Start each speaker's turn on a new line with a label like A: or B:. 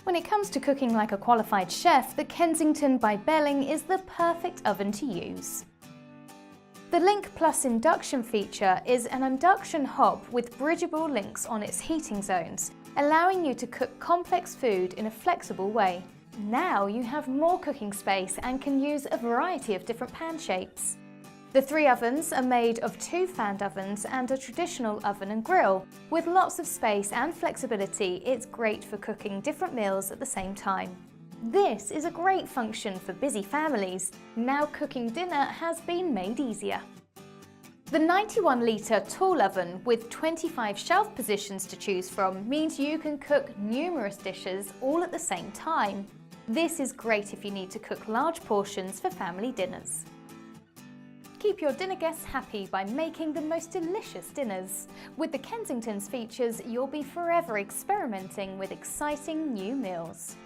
A: When it comes to cooking like a qualified chef, the Kensington by Belling is the perfect oven to use. The Link Plus induction feature is an induction hob with bridgeable links on its heating zones, allowing you to cook complex food in a flexible way. Now you have more cooking space and can use a variety of different pan shapes. The 3 ovens are made of 2 fanned ovens and a traditional oven and grill. With lots of space and flexibility, it's great for cooking different meals at the same time. This is a great function for busy families. Now cooking dinner has been made easier. The 91 litre tall oven with 25 shelf positions to choose from means you can cook numerous dishes all at the same time. This is great if you need to cook large portions for family dinners. Keep your dinner guests happy by making the most delicious dinners. With the Kensington's features, you'll be forever experimenting with exciting new meals.